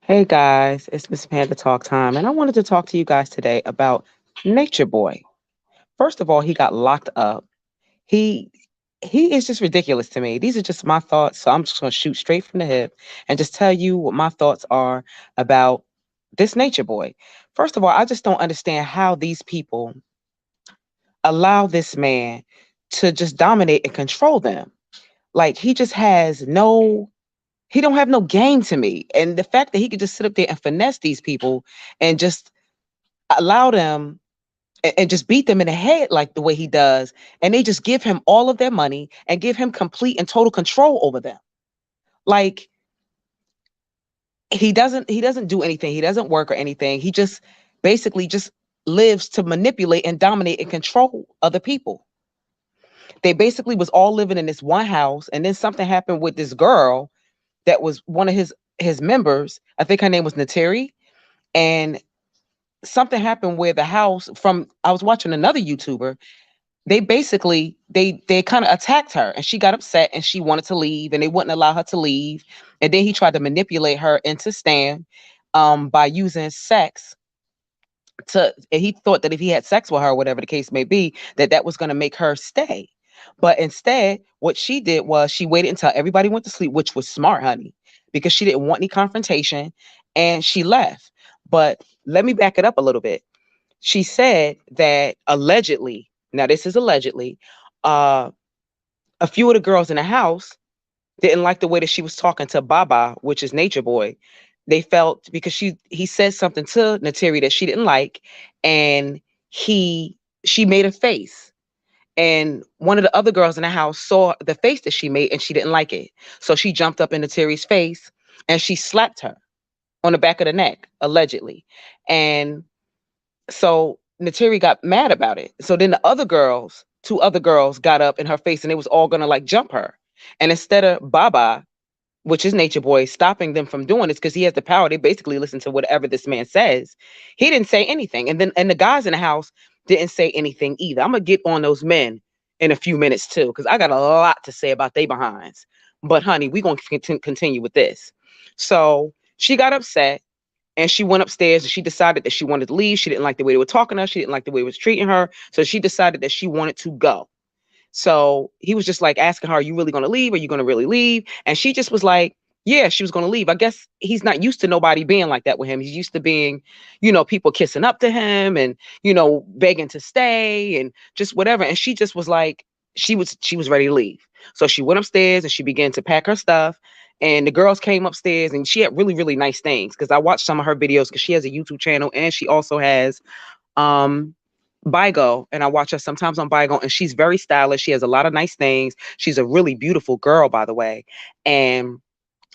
Hey guys, it's Miss Panda Talk Time, and I wanted to talk to you guys today about Nature Boy. First of all, he got locked up. He he is just ridiculous to me. These are just my thoughts, so I'm just gonna shoot straight from the hip and just tell you what my thoughts are about this Nature Boy. First of all, I just don't understand how these people allow this man to just dominate and control them. Like he just has no he don't have no game to me. And the fact that he could just sit up there and finesse these people and just allow them and just beat them in the head like the way he does, and they just give him all of their money and give him complete and total control over them. Like he doesn't do anything. He doesn't work or anything. He just basically just lives to manipulate and dominate and control other people. They basically was all living in this one house, and then something happened with this girl that was one of his members. I think her name was Nateri, and something happened where the house from I was watching another YouTuber. They basically they kind of attacked her, and she got upset and she wanted to leave, and they wouldn't allow her to leave. And then he tried to manipulate her into staying by using sex to and he thought that if he had sex with her, whatever the case may be, that that was going to make her stay. But instead, what she did was she waited until everybody went to sleep, which was smart, honey, because she didn't want any confrontation, and she left. But let me back it up a little bit. She said that allegedly, now this is allegedly, uh, a few of the girls in the house didn't like the way that she was talking to Baba, which is Nature Boy. They felt because he said something to Nateri that she didn't like, and he she made a face. And one of the other girls in the house saw the face that she made and she didn't like it. So she jumped up into Terry's face and she slapped her on the back of the neck, allegedly. And so Nateri got mad about it. So then the other girls, two other girls, got up in her face and they was all gonna like jump her. And instead of Baba, which is Nature Boy, stopping them from doing this because he has the power, they basically listen to whatever this man says. He didn't say anything. And the guys in the house didn't say anything either. I'm gonna get on those men in a few minutes too, because I got a lot to say about they behinds. But honey, we gonna continue with this. So she got upset and she went upstairs and she decided that she wanted to leave. She didn't like the way they were talking to her. She didn't like the way they was treating her. So she decided that she wanted to go. So he was just like asking her, "Are you really going to leave? Are you going to really leave?" And she just was like, "Yeah, she was going to leave." I guess he's not used to nobody being like that with him. He's used to being, people kissing up to him and, begging to stay and just whatever. And she just was like, she was ready to leave. So she went upstairs and she began to pack her stuff. And the girls came upstairs and she had really, really nice things because I watched some of her videos because she has a YouTube channel and she also has um Bigo, and I watch her sometimes on Bigo, and she's very stylish. She has a lot of nice things. She's a really beautiful girl, by the way, and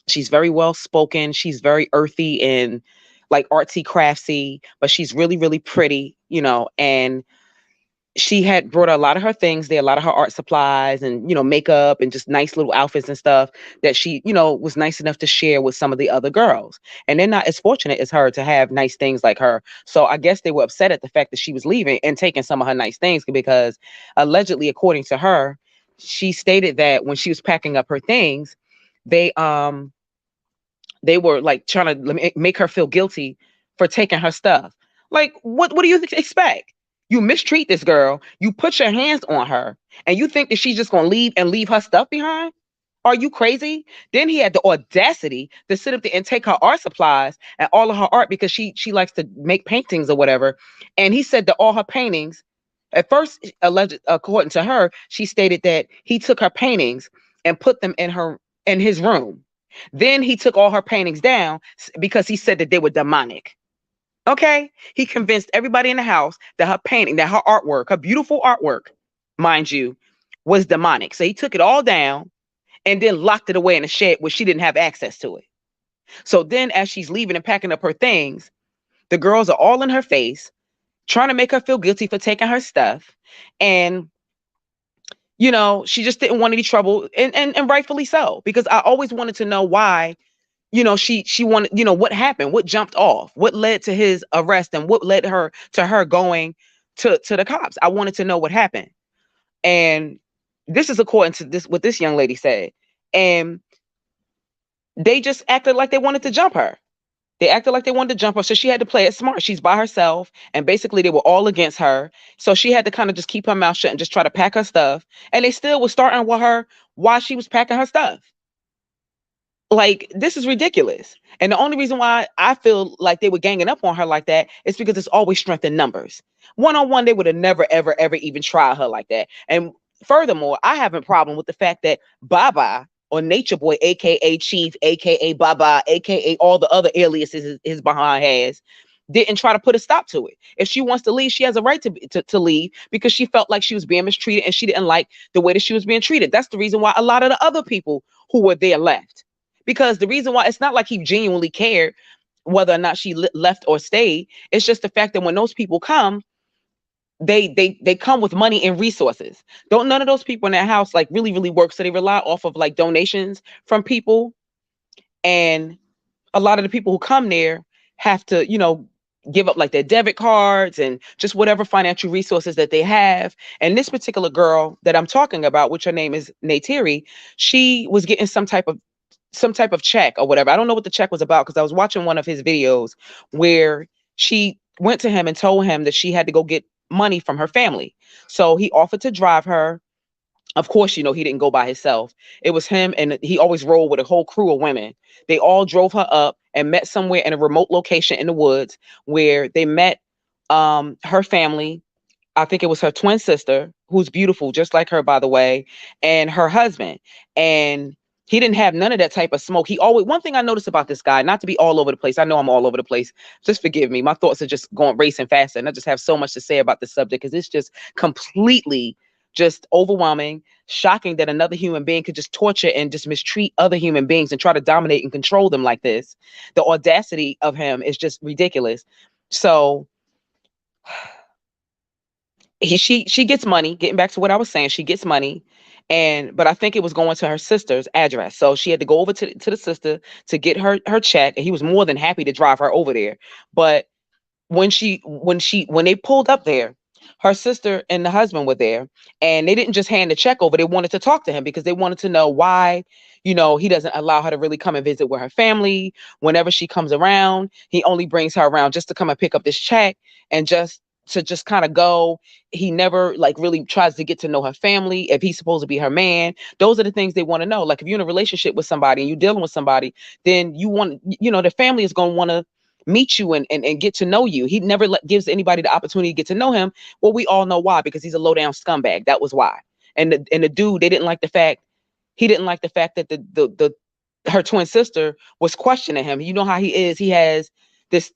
she's very well spoken. She's very earthy and like artsy craftsy, but she's really, really pretty, and she had brought a lot of her things there, a lot of her art supplies and, makeup and just nice little outfits and stuff that she, was nice enough to share with some of the other girls. And they're not as fortunate as her to have nice things like her. So I guess they were upset at the fact that she was leaving and taking some of her nice things because allegedly, according to her, she stated that when she was packing up her things, they they were like trying to make her feel guilty for taking her stuff. Like, what do you expect? You mistreat this girl, you put your hands on her, and you think that she's just gonna leave and leave her stuff behind? Are you crazy? Then he had the audacity to sit up there and take her art supplies and all of her art because she likes to make paintings or whatever. And he said that all her paintings, at first, alleged according to her, she stated that he took her paintings and put them in his room. Then he took all her paintings down because he said that they were demonic. Okay? He convinced everybody in the house that her painting, that her artwork, her beautiful artwork, mind you, was demonic. So he took it all down and then locked it away in a shed where she didn't have access to it. So then as she's leaving and packing up her things, the girls are all in her face, trying to make her feel guilty for taking her stuff. And she just didn't want any trouble, and rightfully so, because I always wanted to know why she wanted, what happened, what jumped off, what led to his arrest, and what led her to her going to the cops. I wanted to know what happened. And this is according to this what this young lady said. And they just acted like they wanted to jump her. They acted like they wanted to jump her, so she had to play it smart. She's by herself, and basically they were all against her. So she had to kind of just keep her mouth shut and just try to pack her stuff. And they still was starting with her while she was packing her stuff. Like, this is ridiculous. And the only reason why I feel like they were ganging up on her like that is because it's always strength in numbers. One on one, they would have never, ever, ever even tried her like that. And furthermore, I have a problem with the fact that Baba or Nature Boy, aka Chief, aka Baba, aka all the other aliases his behind has, didn't try to put a stop to it. If she wants to leave, she has a right to leave because she felt like she was being mistreated and she didn't like the way that she was being treated. That's the reason why a lot of the other people who were there left. Because the reason why, it's not like he genuinely cared whether or not she left or stayed. It's just the fact that when those people come, they come with money and resources. Don't none of those people in that house like really work, so they rely off of like donations from people. And a lot of the people who come there have to, give up like their debit cards and just whatever financial resources that they have. And this particular girl that I'm talking about, which her name is Natiri, she was getting some type of check or whatever. I don't know what the check was about because I was watching one of his videos where she went to him and told him that she had to go get money from her family. So he offered to drive her. Of course, he didn't go by himself. It was him, and he always rolled with a whole crew of women. They all drove her up and met somewhere in a remote location in the woods where they met her family. I think it was her twin sister, who's beautiful, just like her, by the way, and her husband. And he didn't have none of that type of smoke. He always, one thing I noticed about this guy, not to be all over the place. I know I'm all over the place. Just forgive me. My thoughts are just going racing faster. And I just have so much to say about this subject because it's just completely just overwhelming, shocking that another human being could just torture and just mistreat other human beings and try to dominate and control them like this. The audacity of him is just ridiculous. So she gets money. Getting back to what I was saying, she gets money, but I think it was going to her sister's address. So she had to go over to the sister to get her check, and he was more than happy to drive her over there. But when they pulled up there, her sister and the husband were there, and they didn't just hand the check over. They wanted to talk to him because they wanted to know why, he doesn't allow her to really come and visit with her family. Whenever she comes around, he only brings her around just to come and pick up this check and just kind of go. He never like really tries to get to know her family if he's supposed to be her man. Those are the things they want to know. Like, if you're in a relationship with somebody and you're dealing with somebody, then you want, the family is going to want to meet you and get to know you. He never gives anybody the opportunity to get to know him. Well, we all know why, because he's a low down scumbag. That was why. And the dude, they didn't like the fact he didn't like the fact that the her twin sister was questioning him. You know how he is. He has this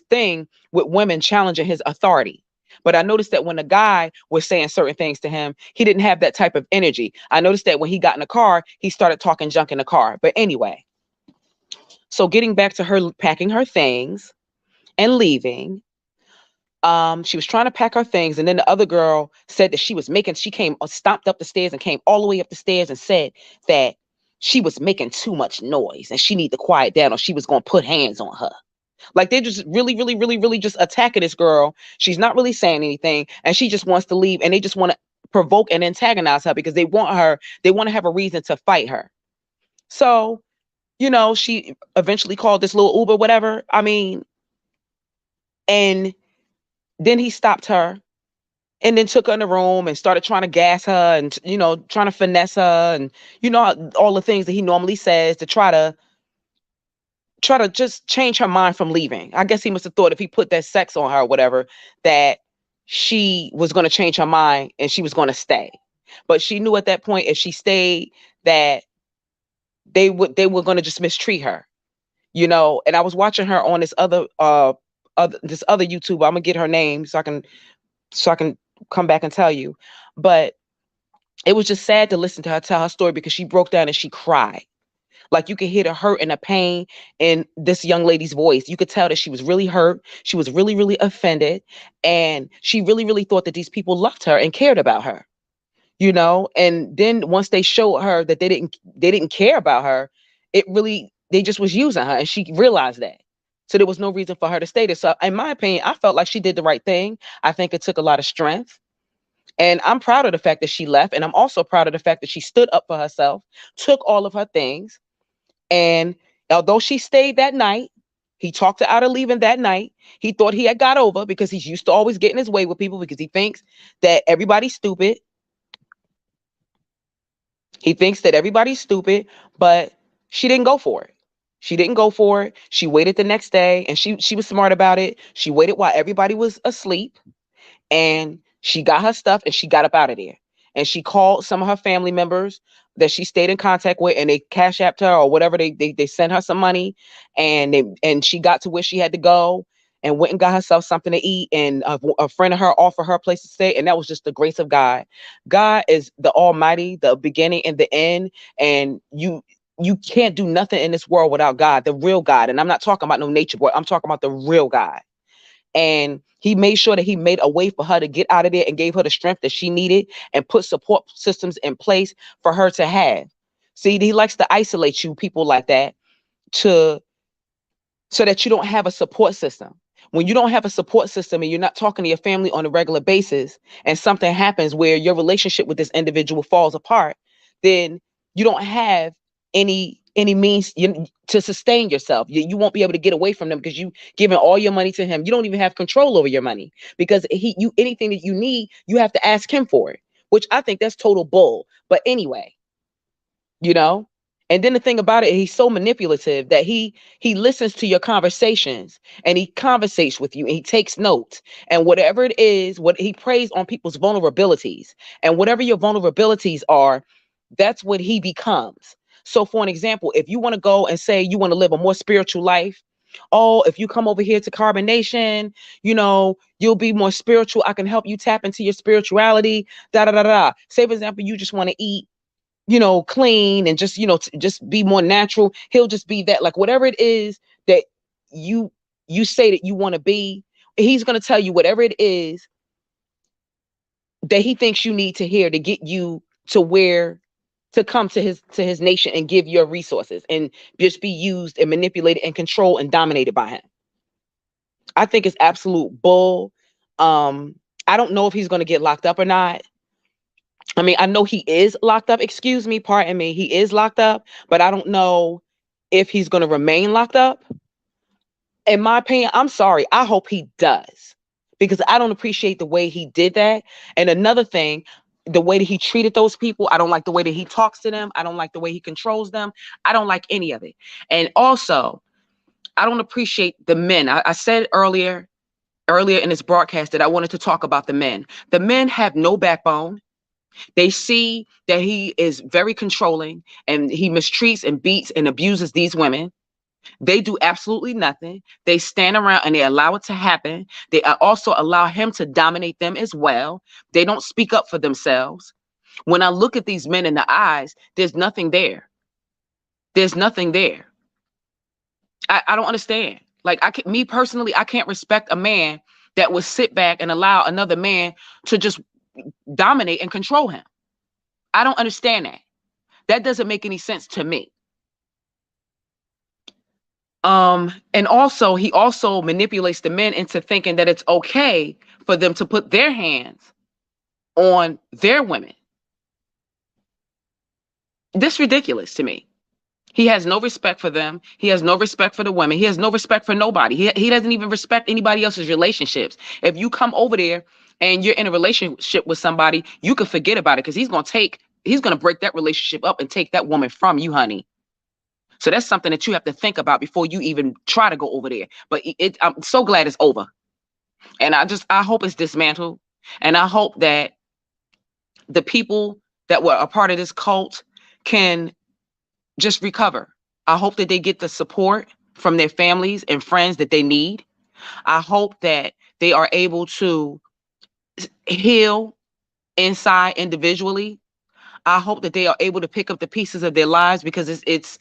thing with women challenging his authority. But I noticed that when the guy was saying certain things to him, he didn't have that type of energy. I noticed that when he got in the car, he started talking junk in the car. But anyway, so getting back to her packing her things and leaving, she was trying to pack her things, and then the other girl said that she came, stomped up the stairs and came all the way up the stairs and said that she was making too much noise and she need to quiet down or she was going to put hands on her. Like, they're just really just attacking this girl. She's not really saying anything, and she just wants to leave, and they just want to provoke and antagonize her because they want to have a reason to fight her. So, she eventually called this little Uber, whatever. I mean, and then he stopped her and then took her in the room and started trying to gas her and, trying to finesse her and, all the things that he normally says to try to just change her mind from leaving. I guess he must have thought if he put that sex on her or whatever, that she was going to change her mind and she was going to stay. But she knew at that point, if she stayed, that they were going to just mistreat her, And I was watching her on this other YouTuber. I'm gonna get her name so I can come back and tell you. But it was just sad to listen to her tell her story because she broke down and she cried. Like, you could hear the hurt and the pain in this young lady's voice. You could tell that she was really hurt. She was really offended. And she really thought that these people loved her and cared about her. And then once they showed her that they didn't care about her, they just was using her, and she realized that. So there was no reason for her to stay there. So in my opinion, I felt like she did the right thing. I think it took a lot of strength. And I'm proud of the fact that she left. And I'm also proud of the fact that she stood up for herself, took all of her things. And although she stayed that night, He talked her out of leaving that night. He thought he had got over because he's used to always getting his way with people because he thinks that everybody's stupid. He thinks that everybody's stupid, but she didn't go for it. She didn't go for it. She waited the next day, and she was smart about it. She waited while everybody was asleep, and she got her stuff and she got up out of there. And she called some of her family members that she stayed in contact with, and they cash apped her or whatever. They sent her some money, and she got to where she had to go and went and got herself something to eat. And a friend of her offered her a place to stay, and that was just the grace of God. God is the Almighty, the beginning and the end, and you can't do nothing in this world without God, the real God. And I'm not talking about no nature boy. I'm talking about the real God. And he made sure that he made a way for her to get out of there and gave her the strength that she needed and put support systems in place for her to have. See, he likes to isolate you, people like that, to so that you don't have a support system. When you don't have a support system and you're not talking to your family on a regular basis, and something happens where your relationship with this individual falls apart, then you don't have any means to sustain yourself. You won't be able to get away from them because you giving all your money to him. You don't even have control over your money because anything that you need, you have to ask him for it, which I think that's total bull. But anyway, you know. And then the thing about it, he's so manipulative that he listens to your conversations and he conversates with you and he takes notes, and whatever it is, what he preys on people's vulnerabilities, and whatever your vulnerabilities are, that's what he becomes. So for an example, if you want to go and say you want to live a more spiritual life, oh, if you come over here to Carbonation, you'll be more spiritual. I can help you tap into your spirituality. Da da da da. Say for example, you just want to eat clean and just, just be more natural. He'll just be that, like whatever it is that you say that you want to be, he's going to tell you whatever it is that he thinks you need to hear to get you to come to his nation and give your resources and just be used and manipulated and controlled and dominated by him. I think it's absolute bull. I don't know if he's going to get locked up or not. I mean, I know he is locked up. Excuse me, pardon me. He is locked up, but I don't know if he's going to remain locked up. In my opinion, I'm sorry. I hope he does, because I don't appreciate the way he did that. And another thing, the way that he treated those people, I don't like the way that he talks to them. I don't like the way he controls them. I don't like any of it. And also, I don't appreciate the men. I said earlier in this broadcast that I wanted to talk about the men. The men have no backbone. They see that he is very controlling and he mistreats and beats and abuses these women. They do absolutely nothing. They stand around and they allow it to happen. They also allow him to dominate them as well. They don't speak up for themselves. When I look at these men in the eyes, there's nothing there. There's nothing there. I don't understand. Like, me personally, I can't respect a man that would sit back and allow another man to just dominate and control him. I don't understand that. That doesn't make any sense to me. And also, he also manipulates the men into thinking that it's okay for them to put their hands on their women. This is ridiculous to me. He has no respect for them. He has no respect for the women. He has no respect for nobody. He doesn't even respect anybody else's relationships. If you come over there and you're in a relationship with somebody, you can forget about it, because he's going to break that relationship up and take that woman from you, honey. So that's something that you have to think about before you even try to go over there. But I'm so glad it's over. And I hope it's dismantled. And I hope that the people that were a part of this cult can just recover. I hope that they get the support from their families and friends that they need. I hope that they are able to heal inside individually. I hope that they are able to pick up the pieces of their lives, because it's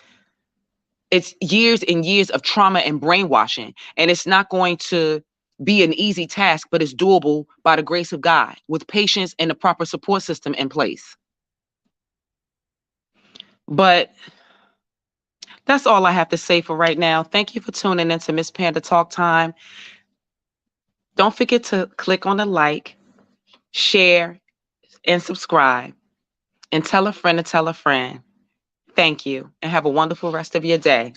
years and years of trauma and brainwashing, and it's not going to be an easy task, but it's doable by the grace of God with patience and the proper support system in place. But that's all I have to say for right now. Thank you for tuning into Miss Panda Talk Time. Don't forget to click on the like, share, and subscribe, and tell a friend to tell a friend. Thank you, and have a wonderful rest of your day.